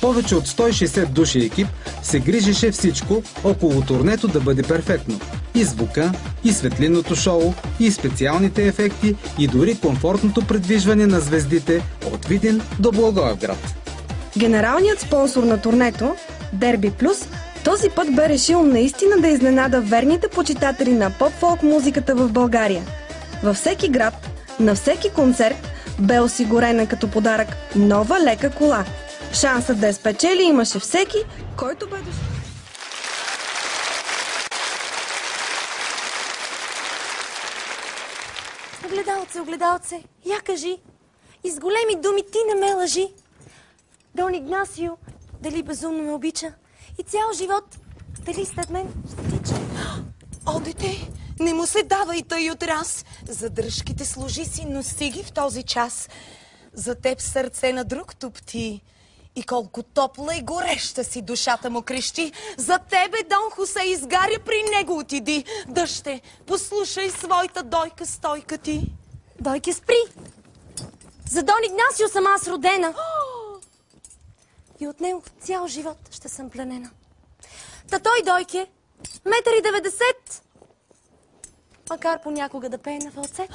Повече от 160 души екип се грижеше всичко около турнето да бъде перфектно. И звука, и светлинното шоу, и специалните ефекти, и дори комфортното придвижване на звездите от Видин до Благоевград. Генералният спонсор на турнето, Дерби Плюс, този път бе решил наистина да изненада верните почитатели на поп-фолк музиката в България. Във всеки град, на всеки концерт бе осигурена като подарък нова лека кола. Шансът да я спечели имаше всеки, който бе дошъл. Огледалце, я кажи. И с големи думи ти не ме лъжи. Дон Игнасио, дали безумно ме обича? И цял живот, дали след мен ще тича? О, дете, не му се давай тъй от раз. Задръжките служи си, носи ги в този час. За теб сърце на друг топти. И колко топла и гореща си душата му крещи. За тебе, Дон Хосе, изгаря, при него отиди. Дъще, послушай своята дойка, стойка ти. Дойке, спри! За Дон Игнасио съм аз родена. И от него цял живот ще съм пленена. Та той, Дойке, 1,90 м. Макар понякога да пее на фалцет.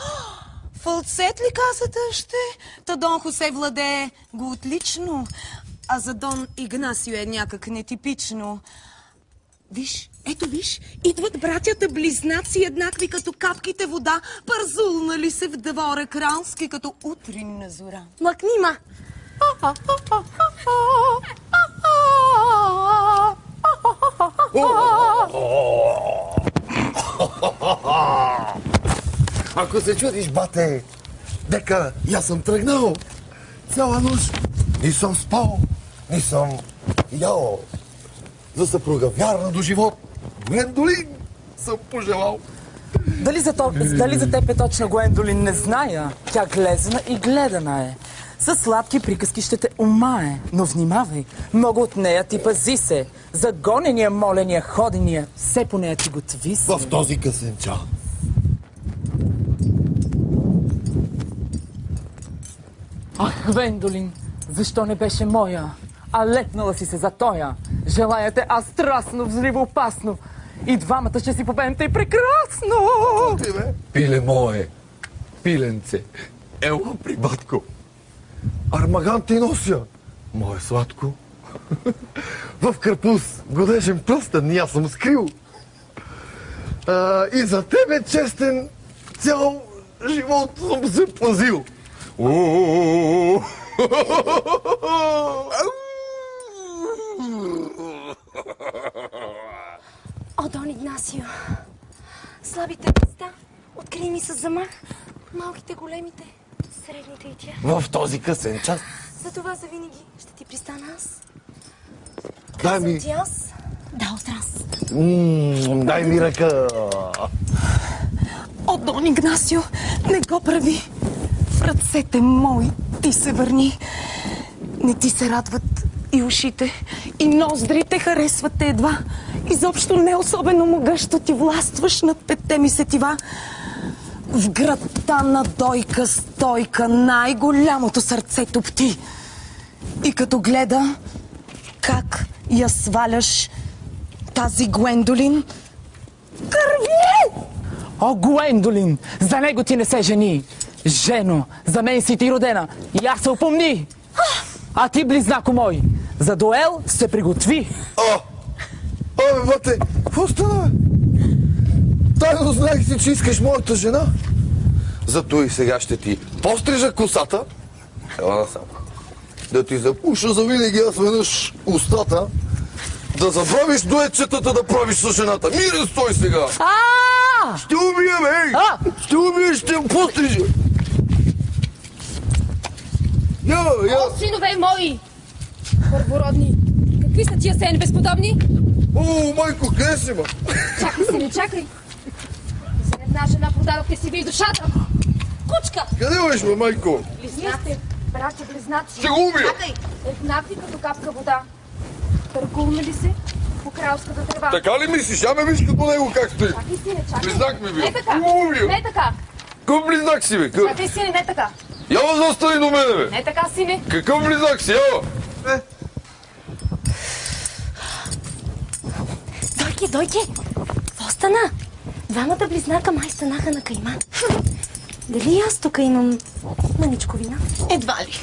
Фалцет ли каза тъще? Та Дон Хосе владее го отлично. А за Дон Игнасио е някак нетипично. Виж, ето виж, идват братята близнаци, еднакви като капките вода, пързулнали се в двора кралски, като утринна зора. Млъкни, ма! Ако се чудиш, бате, дека аз съм тръгнал цяла нощ, ни съм спал, ни съм ял. За съпруга вярна до живот, Гвендолин съм пожелал. Дали за теб е точно Гвендолин, не зная. Тя глезена и гледана е. Със сладки приказки ще те умае, но внимавай, много от нея ти пази се. За гонения, моления, ходения, все по нея ти готви се. В този късен час. Ах, Гвендолин, защо не беше моя? А лепнала си се за тоя. Желая те аз страстно, взривоопасно. И двамата ще си попеем тъй прекрасно. Пиле мое, пиленце, ело при батко. Армаган ти нося, мое сладко. В карпуз годежен пръстен аз съм скрил. И за тебе, честен, цял живот съм се пазил. О, Дон Игнасио, слабите места откри ми с замах, малките, големите, средните и тя. В този късен час. Затова завинаги ще ти пристана аз. Дай ми... Съм ти аз, да, от раз. Дай ми ръка. О, Дон Игнасио, не го прави. В ръцете мои ти се върни. Не ти се радват и ушите, и ноздрите харесват те едва. Изобщо не особено могъщо ти властваш над петте ми сетива. В градта на Дойка стойка най-голямото сърце топти. И като гледа как я сваляш тази Гвендолин, кърви! О, Гвендолин, за него ти не се жени. Жено, за мен си ти родена. И аз се упомни. А ти, близнако мой, за дуел се приготви. Абе, бате, какво стана? Тайно знаех си, че искаш моята жена. Зато и сега ще ти пострижа косата. Ела насам. Да ти запуша завинаги аз веднъж устата. Да забравиш дуетчетата да правиш с жената. Мирен, стой сега! Ще убия, бе! Ще убия, ще пострижа! О, синове мои! Първородни! Какви са тия сени безподобни? О, майко, къде си, ма? Чакай, сине, чакай! За една жена продадохте си ви душата! Кучка! Къде беше, ма, майко? Близнаци, братя близнаци! Ще го убия! Чакай! Еднакви като капка вода. Търгуваме ли се по кралската трева? Така ли мислиш? Я ме виж като него как стои. Чакай, сине, чакай! Близнак ми бил. Не така! Не така! Какъв близнак си, бе? Чакай, сине, не така! Ява застани до мене, бе! Не така, сине! Какъв близнак си, ява? Дойке! Какво стана? Двамата близнака май станаха на кайма. Дали аз тук имам мъничко вина? Едва ли.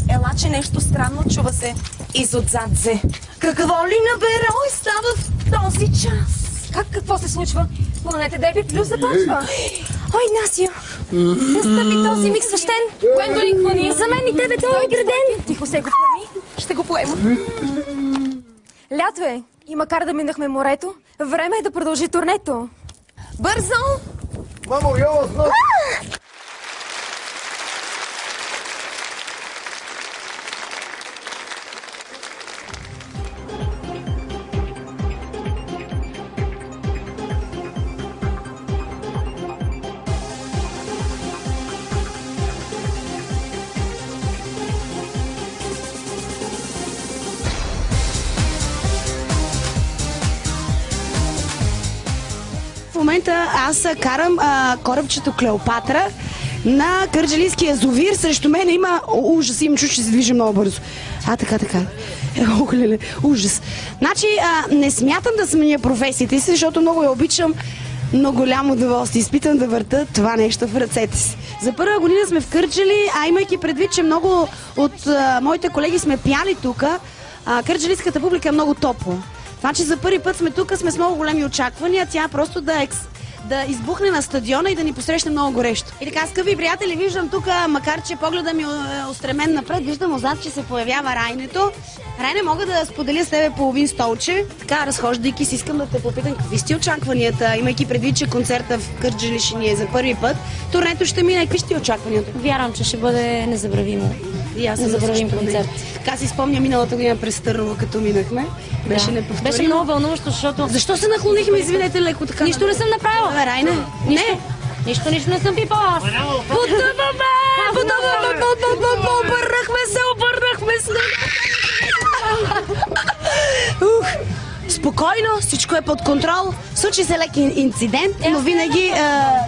Ела, че нещо странно чува се изотзад зе. Какво ли наберо и става в този час? Какво се случва? Планета Дерби Плюс започва. О, Игнасио! Настъпи този миг свещен. Гвендолин, хвани. За мен и тебе той е граден. Тихо се го поеми. Ще го поема. Лято е. И макар да минахме морето, време е да продължи турнето. Бързо! Мамо, я знам! В момента аз карам корабчето Клеопатра на Кърджалийския язовир. Срещу мен има ужас, имам чуш, че се движи много бързо. Така. Ужас. Значи, не смятам да сменя професията си, защото много я обичам. Много голямо удоволствие изпитам да върта това нещо в ръцете си. За първа година сме в Кърджали, а имайки предвид, че много от моите колеги сме пяли тук, кърджалийската публика е много топла. Значи за първи път сме тук, сме с много големи очаквания, тя просто да избухне на стадиона и да ни посрещне много горещо. И така, скъпи приятели, виждам тук, макар че погледа ми е устремен напред, виждам отзад, че се появява Райнето. Райне, мога да споделя с тебе половин столче. Така, разхождайки си, искам да те попитам какви сте очакванията, имайки предвид, че концерта в Кърджали ще ни е за първи път. Турнето ще мине, какви сте очакванията? Вярвам, че ще бъде незабравимо. И аз незабравим концерт. Така си спомня миналата година през Търново, като минахме. Беше неповторимо. Беше много вълнуващо, защото... Защо се нахлонихме, извинете, леко така? Нищо не съм направила. Райне, не. Нищо не съм пипала. Обърнахме се. Спокойно, всичко е под контрол. Случи се лек инцидент, но винаги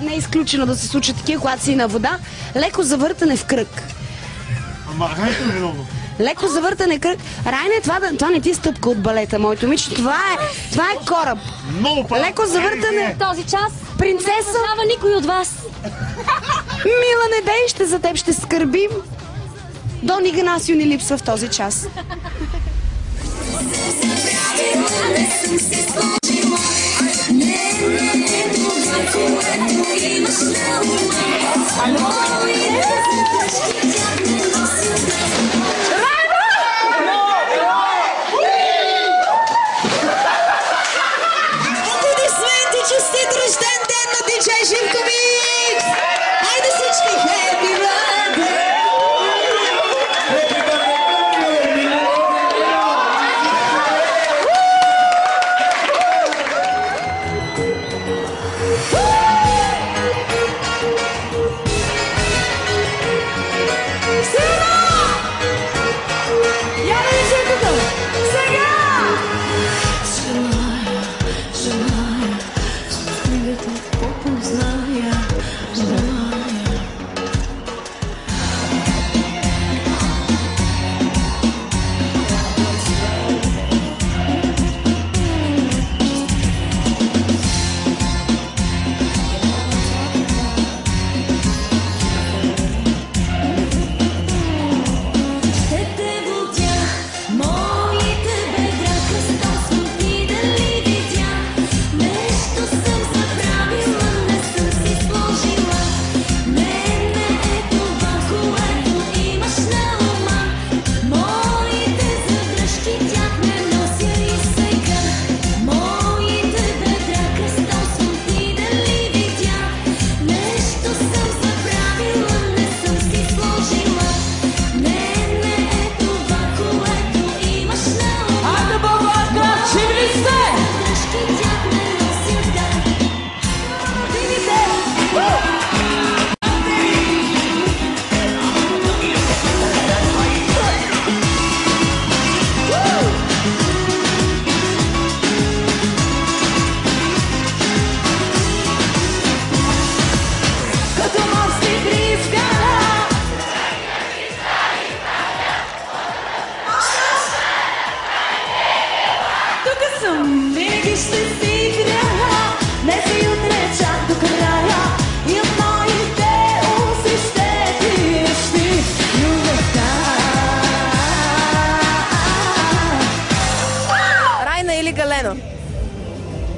не е изключено да се случат такива, когато си на вода. Леко завъртане в кръг. Леко завъртане кръг. Райне, това не ти е стъпка от балета, моето момиче. Това е кораб. Леко завъртане. Този час Принцеса. не познава никой от вас. Мила, не дей, за теб ще скърбим. Дон Игнасио ни липсва в този час. Аплодисменти, честит рожден ден на диджей Живкович! Хайде всички, happy birthday!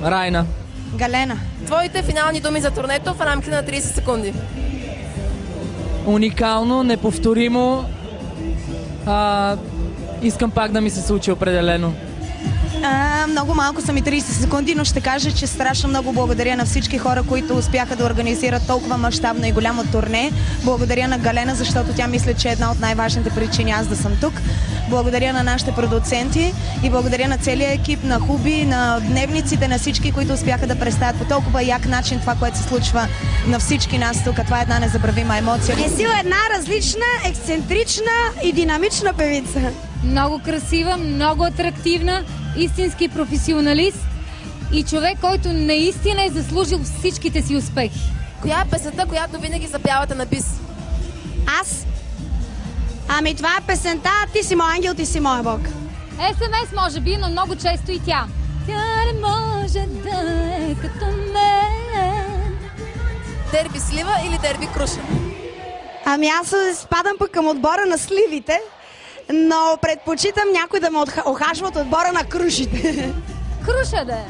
Райна. Галена. Твоите финални думи за турнето в рамките на 30 секунди. Уникално, неповторимо. Искам пак да ми се случи определено. Много малко са ми 30 секунди, но ще кажа, че страшно много благодаря на всички хора, които успяха да организират толкова мащабно и голямо турне. Благодаря на Галена, защото тя мисля, че е една от най-важните причини аз да съм тук. Благодаря на нашите продуценти и благодаря на целия екип, на Хуби, на дневниците, на всички, които успяха да представят по толкова як начин това, което се случва на всички нас тук. Това е една незабравима емоция. Есил е една различна, ексцентрична и динамична певица. Много красива, много атрактивна, истински професионалист и човек, който наистина е заслужил всичките си успехи. Коя е песента, която винаги запявате на бис? Аз? Ами това е песента "Ти си мой ангел, ти си моя Бог". СМС може би, но много често и тя. Тя не може да е като мен. Дерби Слива или Дерби Круша? Ами аз спадам пък към отбора на Сливите, но предпочитам някой да ме охажва от отбора на Крушите. Круша да е.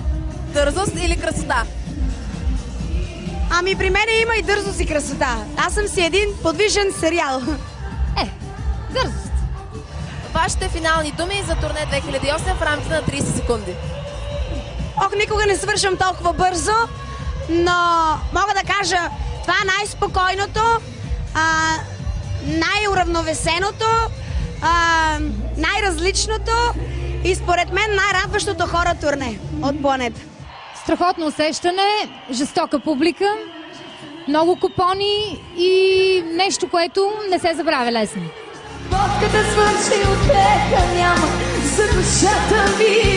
Дързост или красота? Ами при мен има и дързост и красота. Аз съм си един подвижен сериал. Дързост. Вашите финални думи за турне 2008 в рамките на 30 секунди. Никога не свършвам толкова бързо, но мога да кажа, това е най-спокойното, най-уравновесеното, най-различното и според мен най-радващото хора турне от планета. Страхотно усещане, жестока публика, много купони и нещо, което не се забравя лесно. Водката свърши, успеха няма за душата ми.